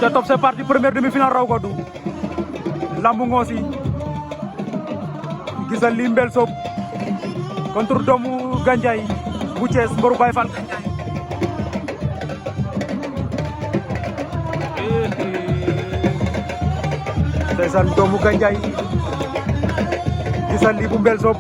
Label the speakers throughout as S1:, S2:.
S1: ca top c'est parti première demi-finale raw gadu lambu Ngoosi gisal li Mbel Sob contre doomu Gandiaye bu Thiès mboru Baye Fall Gandiaye ndeysaan doomu Gandiaye gisal li bu Mbel Sob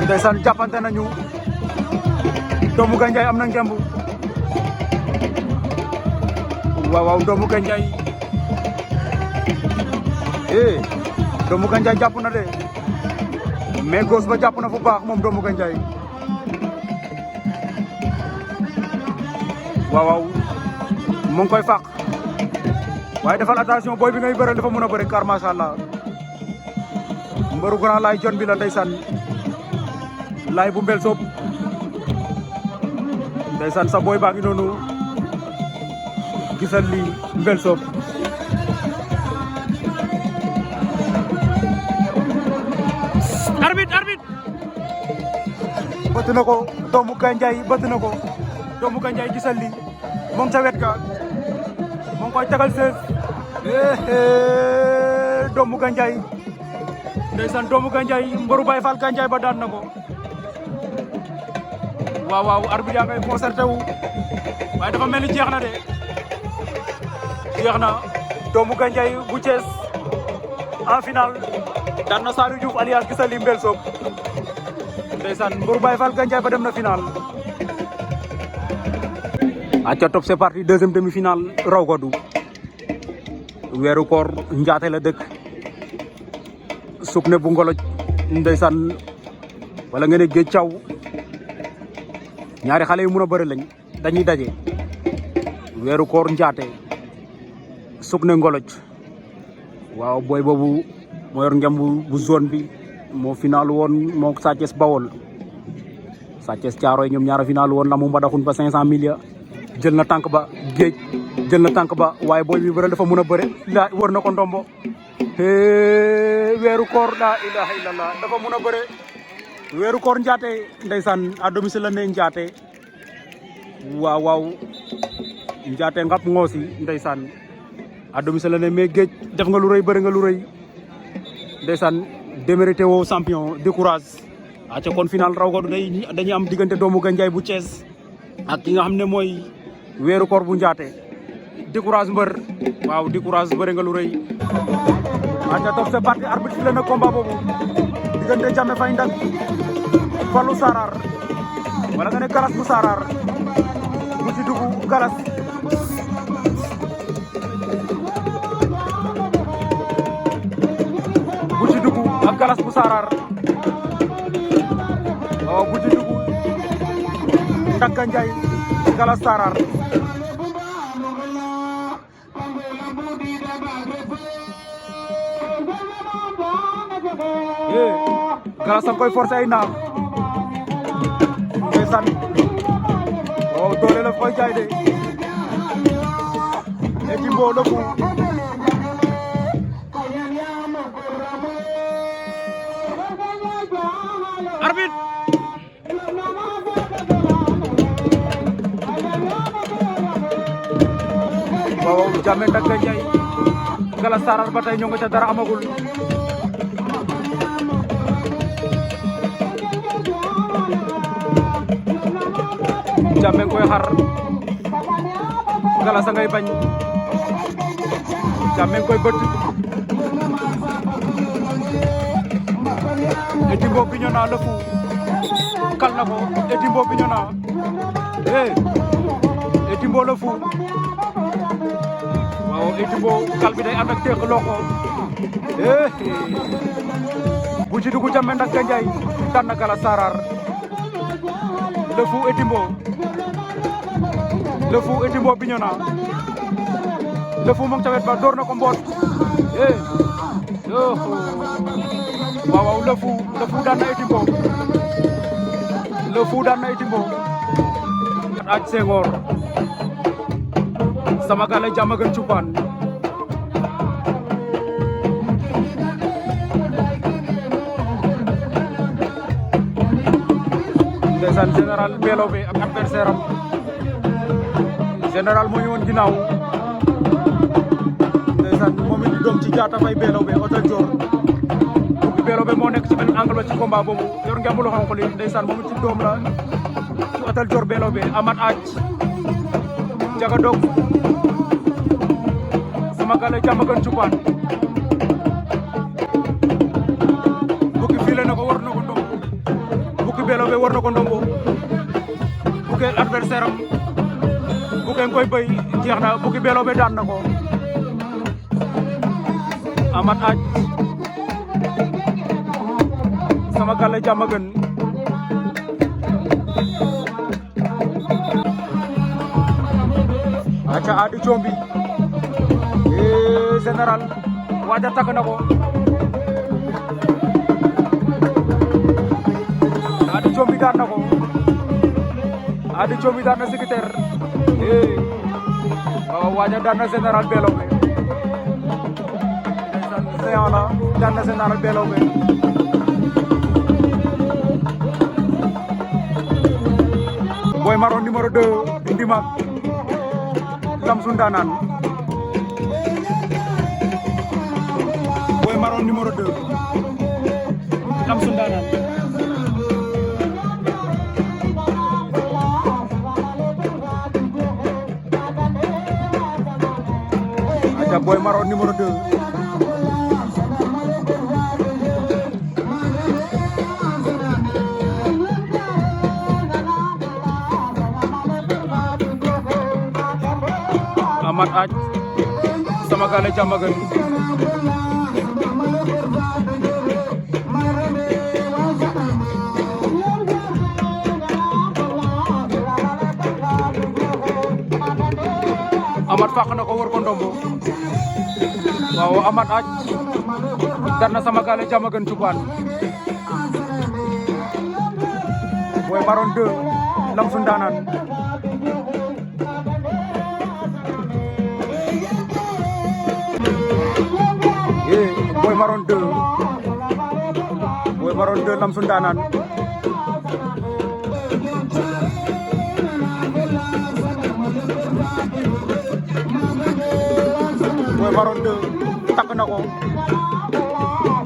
S1: ndeysaan jàppante nañu doomu Gandiaye am na ngemb waaw doomu Gandiaye doomu Gandiaye jàpp na de mais gos ba jàpp na fu baax moom doomu Gandiaye waaw mu ngi koy fàq waaye defal attention booy bi ngay bëre dafa mën a bëre car macha allah mbëru grand laay jon bi la ndeysaan laay bu Mbel Sob ndeysaan sa booy baa ngi noonu gisal li Mbel Sob arbitre bëtt na ko doomu Gandiaye bëtt na ko doomu Gandiaye gisal li moom ca wet ga moo ngi koy tegal 16 doomu Gandiaye ndeysaan doomu Gandiaye mboru Baye Fall Gandiaye ba daan na ko waaw arbitre yaa ngay concerté wu waaye dafa mel ni jeex na de jeex na doomu Gandiaye bu Thiès en finale daan na Saliou Diouf alias gisal li Mbel Sob ndeysaan mboru Baye Fall Gandiaye ba dem na finale aca top c'est parti deuxième demi-finale raw gadu weeru koor njaate la dëkk sukne bu ngoloj ndeysaan wala nga ne géej caw ñaari xale yu mun a bëri lañ dañuy daje weeru koor njaate sukne ngoloj waaw booy boobu moo yor ngemb bu zone bi moo final woon moo Sa Thiès Bawol Sa Thiès Thiaroye ñoom ñaara final woon la mu mbadaxun ba 500 000 jël na tànk ba géej jël na tànk ba waaye booy bi bëre dafa mun a bëre la wër na ko ndombo weeru koor la ilaha illallah dafa mun a bëre weeru koor njaate ndeysaan à domicile la ne njaate waaw njaate ngap Ngoosi ndeysaan à domicile la ne mais géej def nga lu rëy bëri nga lu rëy ndeysaan démérité woo champion décourage aca kon final raw gadu dañuy am diggante doomu Gandiaye bu Thiès ak ki nga xam ne mooy weeru koor bu njaate décourage mbër waaw décourage bëri nga lu rëy aca top c'est parti arbitre fi la na combat boobu diggante Jame Fay Ndak Fallou Sarar wala nga ne Galas bu Sarar bu ci dugg Galas bu ci dugg ak Galas bu Sarar waaw bu ci dugg Ndak Gandiaye Galas Sarar Galas a koy forcé ay naam ndeysaan waaw doole la koy jaay de e jimbo lëfu arbitre waaw Jame Ndak Gandiaye Galas Sarar ba tey ñoo nga ca dara amagul Jame koy xar Galas a ngay bañ Jame koy bëtt Etimbo Bignona le fou kal na ko Etimbo Bignona Etimbo le fou waaw Etimbo kal bi day ànd ak teex loxo bu ci dugg Jame Ndak Gandiaye daan na Galas Sarar le fou Etimbo Bignona le fou moom ca wet ba door na ko mboot waaw le fou daan na Etimbo le fou daan na Itimbo aj Senghor sama gale Diamaguène Thioupane ndeysaan général Belobe ak adversaire am général moo ñëwoon ginnaaw ndeysaan moom it doom ci Jaata Fay Belobe Hôtel Dior Belobe moo nekk ci benn angle ba ci combat boobu yor ngemb lu xonq li ndeysaan moom ci doom la ci Hôtel Dior Belobe Amat Aj Jaga Dog sama gale Diamaguène Thioupane bukki fiile na ko war na ko ndombo bukki Belobe war na ko ndombo bukki adversaire am bukki ngoy bay jeex na bukki Belobe daan na ko Amat Aj sama gale Diamaguène aca Ady Thiomby général waja takk na ko Ady Thiomby daan na ko Ady Thiomby daan na Secrétaire waaw waja daan na général Belobe ndeysaan la daan na général Belobe Boy Maroon numéro 2 Ndimak Lamsu Ndaanaan Boy Maroon numéro 2 Lamsu Ndaanaan aja Boy Maroon numéro 2 Amat Aj sama gale Diamaguène Amat fàq na ko war ko ndombo waaw Amat Aj daan na sama gale Diamaguène Thioupane Boy Maroon 2 Lamsu Ndaanaan Boy Maroon 2 Boy Maroon 2 Lamsu Ndaanaan Boy Maroon 2 takk na ko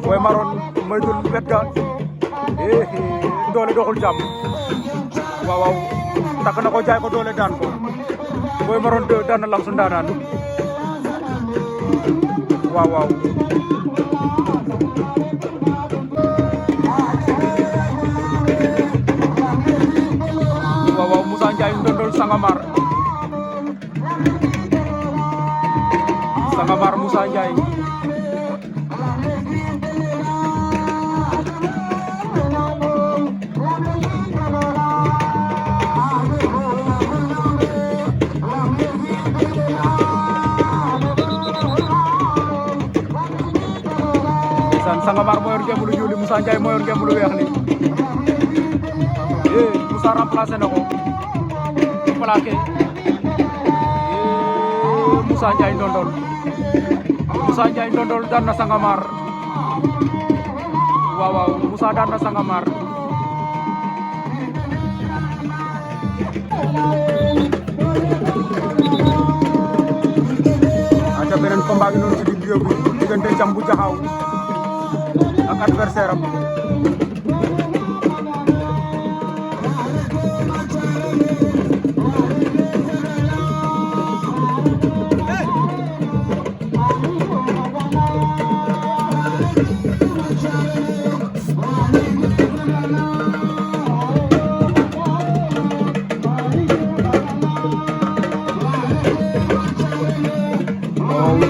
S1: Boy Maroon moytul wet ga doole doxul jàmm waaw waaw takk na ko jaay ko doole daan ko Boy Maroon 2 daan na Lamsu Ndaanaan waaw waaw waaw Moussa Ndiaye Ndondol Sangomar Moussa Ndiaye Sangomar moo yor ngemb lu ñuul li Moussa Ndiaye moo yor ngemb lu weex li Moussa remplacé na ko plaqué Moussa Ndiaye Ndondol daan na Sangomar waaw waaw Moussa daan na Sangomar aca beneen combat gi noonu ci digg bi diggante Thiam bu Jaxaaw ak adversaire am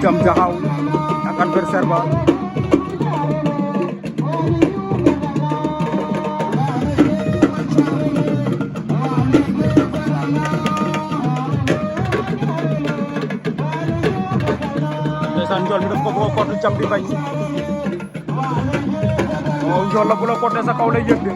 S1: Thiam Jaxaaw ak adversaire ba ndeysaan njool mi daf ko bëgg a kott Thiam di bañ njool la bu la kottee sa kaw lay yëg de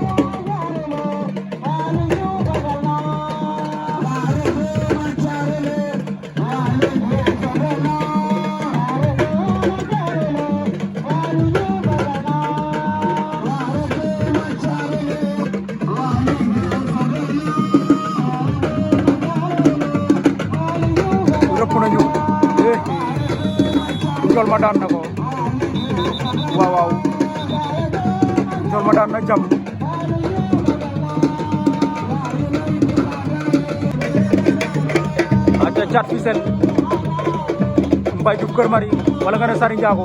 S1: Njolma daan na ko waaw waaw Njolma daan na Jam aca Thiat Fissel Mbaye Diouf Keur Marie wala nga ne Sary Ndiago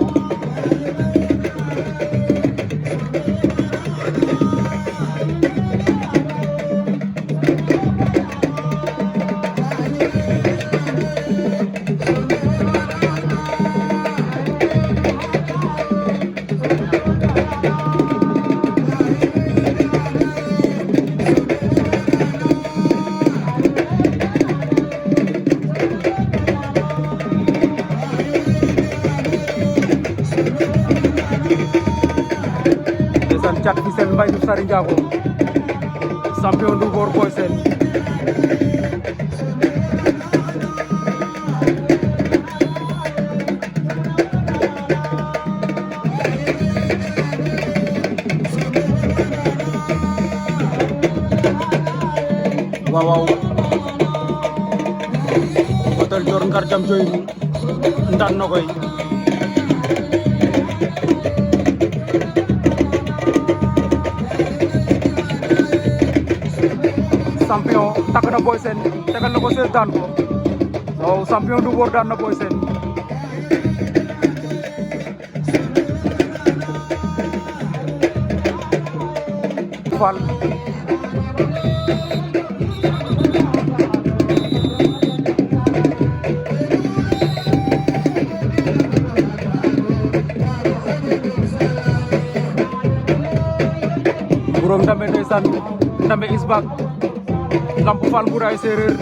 S1: Thiat Fissel Mbaye Diouf Sary Ndiago champion du Ngor Boy Sène waaw waaw Batal Dior Ngar Jam Joy ndaan na koy champion takk na Boy Sène tegal na ko 16 daan ko waaw champion du Ngor daan na Boy Sène Fall Burom Ndambe ndeysaan Ndambe is back Lamp Fall Mboudaye Sereer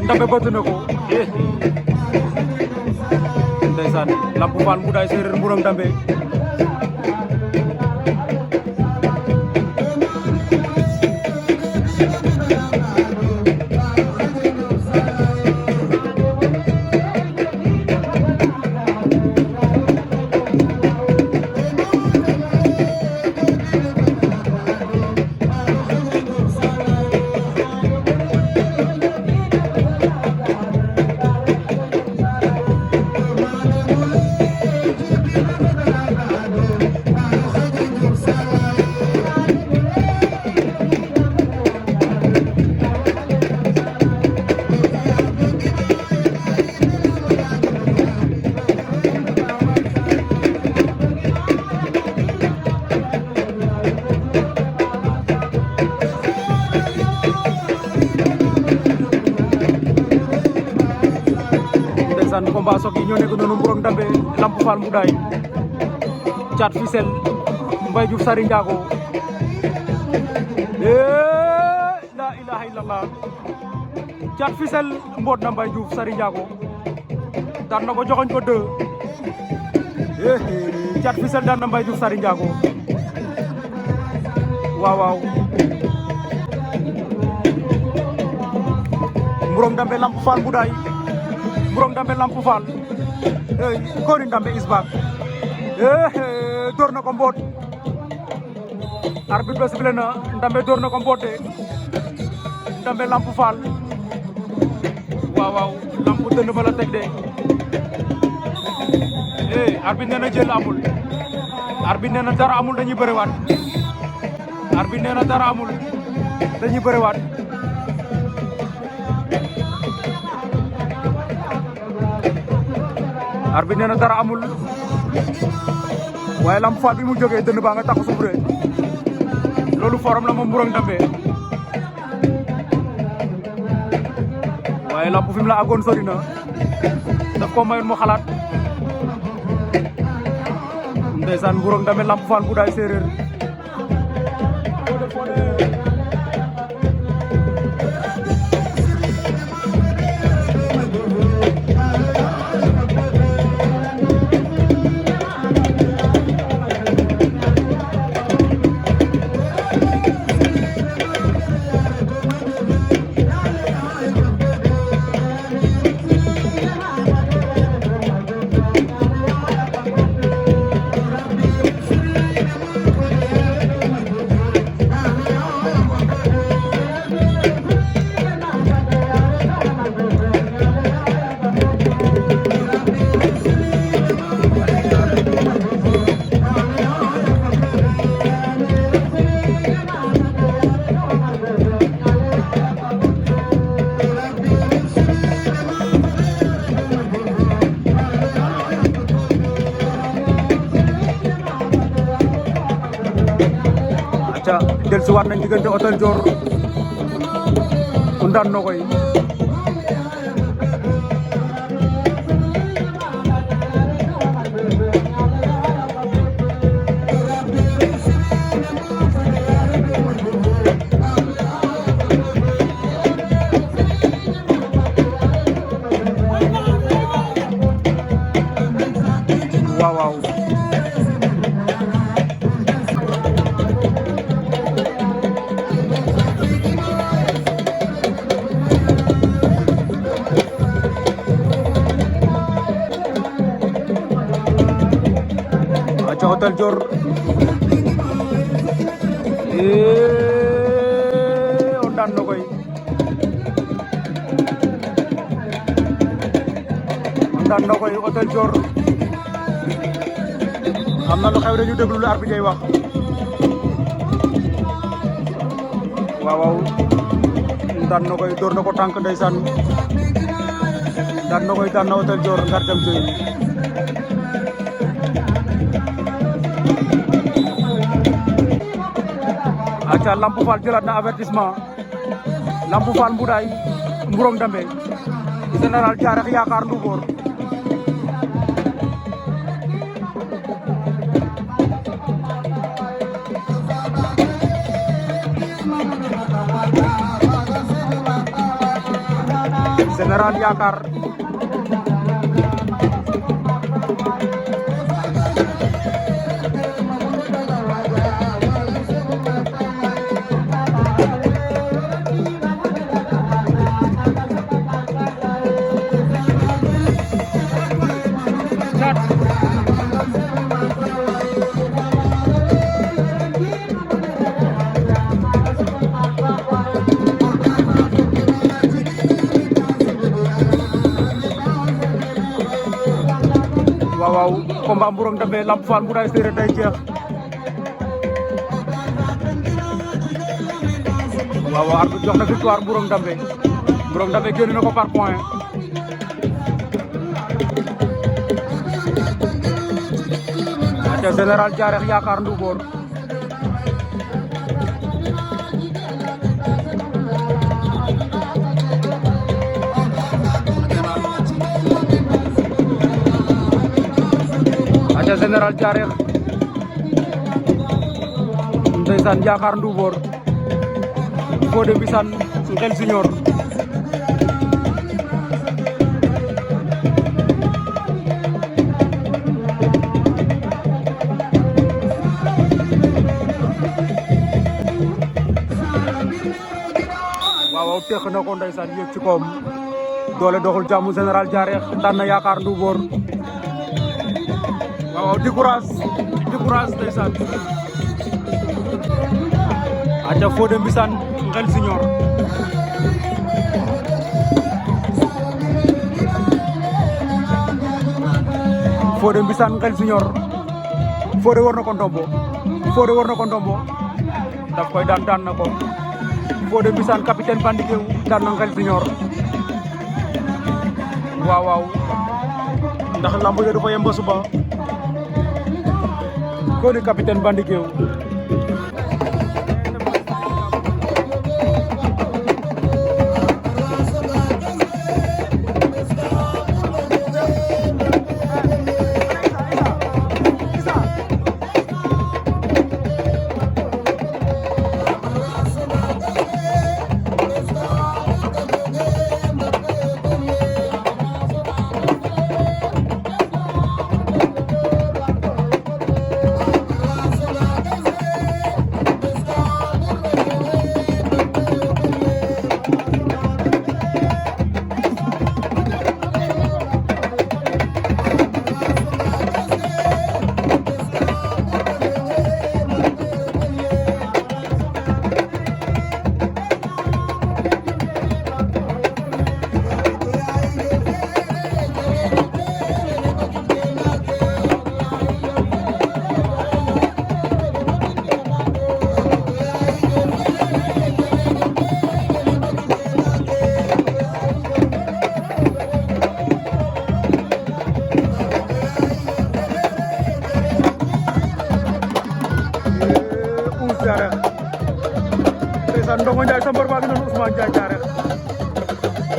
S1: Ndambe bëtt na ko ndeysaan Lamp Fall Mboudaye Sereer Burom Ndambe combat sok yi ñoo nekk noonu Burom Ndambe Lamp Fall Mboudaye Thiat Fissel Mbaye Diouf Sary Ndiago la ilaha illallah Thiat Fissel mboot na Mbaye Diouf Sary Ndiago daan na ko joxoñ ko 2 Thiat Fissel daan na Mbaye Diouf Sary Ndiago waaw waaw Burom Ndambe Lamp Fall Mboudaye Burom Ndambe Lamp Fall Kori Ndambe is back door na ko mboot arbitre bi sifflé na Ndambe door na ko mboote Ndambe Lamp Fall waaw waaw lamp dënn ba la teg de arbitre nee na jël amul arbitre nee na dara amul dañuy bëriwaat arbitre nee na dara amul dañuy bëriwaat arbitre nee na dara amul waaye Lamp Fall bi mu jógee dënn baa nga tax suuf de loolu forum la moom Burom Ndambe waaye Lamp fi mu la àggoon sori na daf ko mayoon mu xalaat ndeysaan Burom Ndambe Lamp Fall Mboudaye Sereer dellusiwaat nañ diggante Hôtel Dior Ndane Nokoy waaw aca Hôtel Dior o Ndane Nokoy Ndane Nokoy Hôtel Dior am na lu xew dañu déglu lu arbitre wax waaw Ndane Nokoy door na ko tànk ndeysaan Ndane Nokoy daan na Hôtel Dior ngar dem joy aca Lamp Fall jëlaat na avertissement Lamp Fall Mboudaye Mburong Dambe Général Diarek Yakar Ndoukor Général Yakar waaw combat Mburong Dambe Lamp Fall Mboudaye Sereer day jeex waaw arbitre jox na victoire Mburong Dambe génn na ko par point aca Général Diarek Yakar Ndoukor aca Général Diarek ndeysaan Yakar Ndoukor Fodé Mbissane Ngel Junior waaw teex na ko ndeysaan yéeg ci koom doole doxul jàmm Général Diarek daan na Yakar Ndoukor waaw di courage ndeysaan aca Fodé Mbissane Ngel Junior Fodé Mbissane Ngel Junior Fodé war na ko ndombo daf koy daan na ko Fodé Mbissane capitaine Bandigué daan na Ngel Junior waaw ndax lamb jo du fa yemba suba ko ni capitaine Bandigué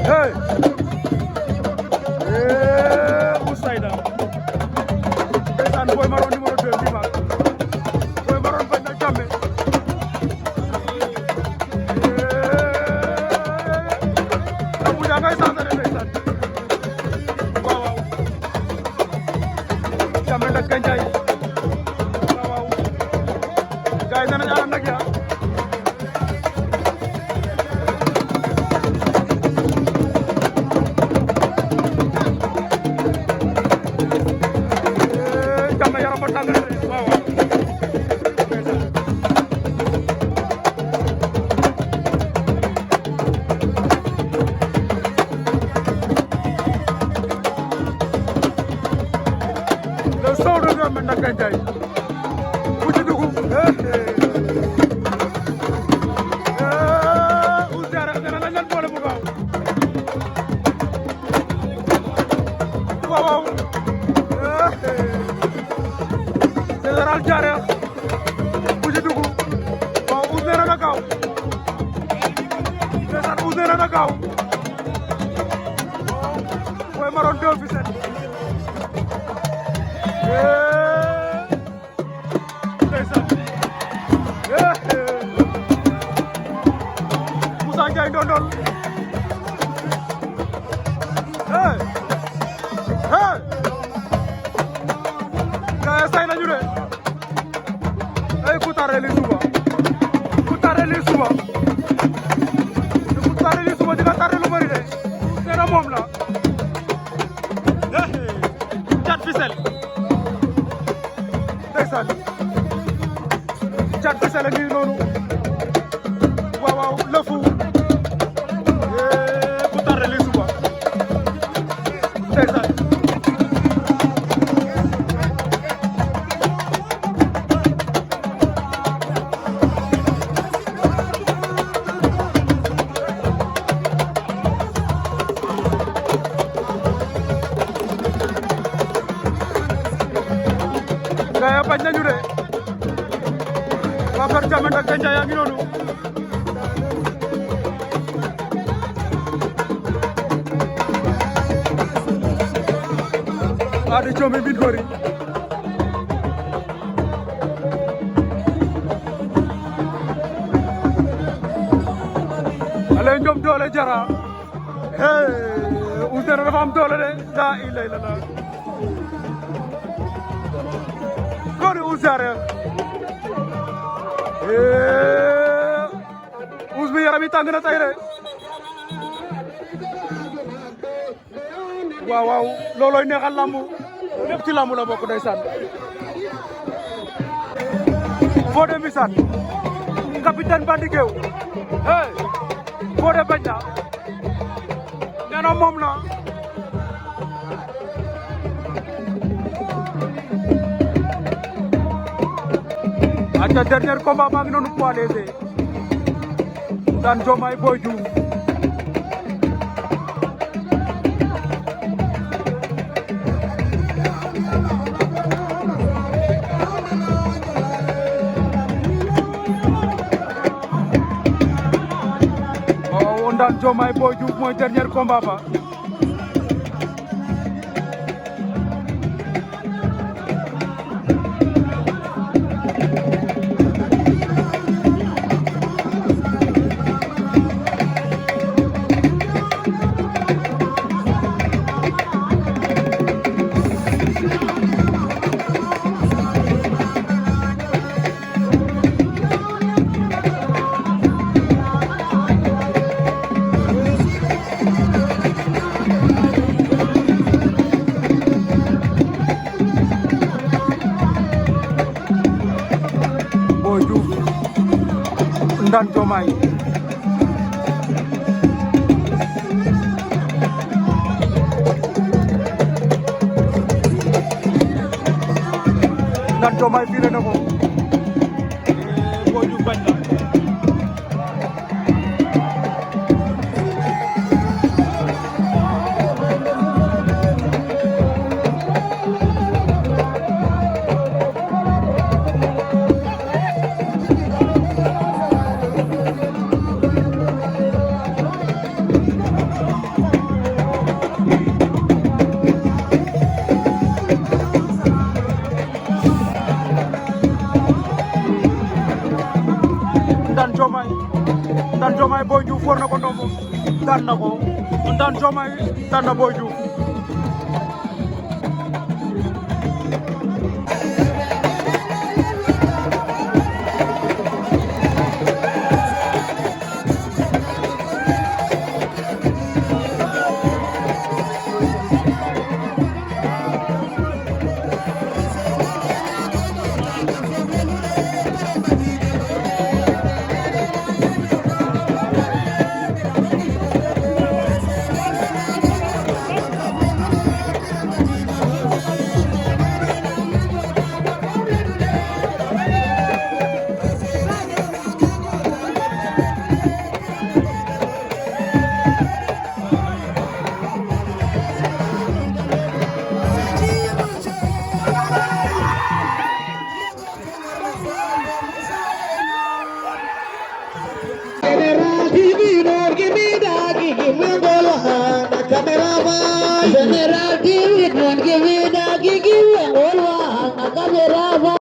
S1: hey Ousseyda ndeysaan Boy Maron numéro 2 bi mag Boy Maron bañ na jàmme bu ja ngay santane ndeysaan waaw waaw jàmme ndak ganjay waaw waaw gaay danañ ànd nag ya Ndak Ganjay bu ci dugg Ouzdiara dana lañ leen boole bu gaaw waaw waaw Général Diarra bu ci dugg waaw Ouzdiara na gaaw ndeysaan Ouzdiara na gaaw Boy Maron 2 Fissel Moussa Ndiaye Ndondol hey hey gaay say nañu de ay ku tare li suba di nga tare lu bari de nee na moom la Thiat Fissel ndeysaan Thiat Fissel a ngi noonu waaw waaw lëfu ku tare li suba ndeysaan gaay bañ nañu de waa Far Jamme Ndak Ganjay yaa ngi noonu Adi Jombi bin Gori ale njom doole Jara hey Ouzdiara dafa am doole de la ilaha illallah Gori Ouzdiara Ouz bi yaram yi tàng na tey de waaw waaw loolooy neexal lamb lépp ci lamb la bokk ndeysaan Fodé Mbissane capitaine Bandi Guew hey Fodé bañ na nee na moom la aca dernier combat maa ngi noonu poids léger daan Diomaye Boy Diouf waaw daan Diomaye Boy Diouf mooy dernier combat ba Boy Diouf ndaan Diomaye ndaan Diomaye fii na ko Boy Diouf bañ na daan na ko mu daan Diomaye daan na Boy Diouf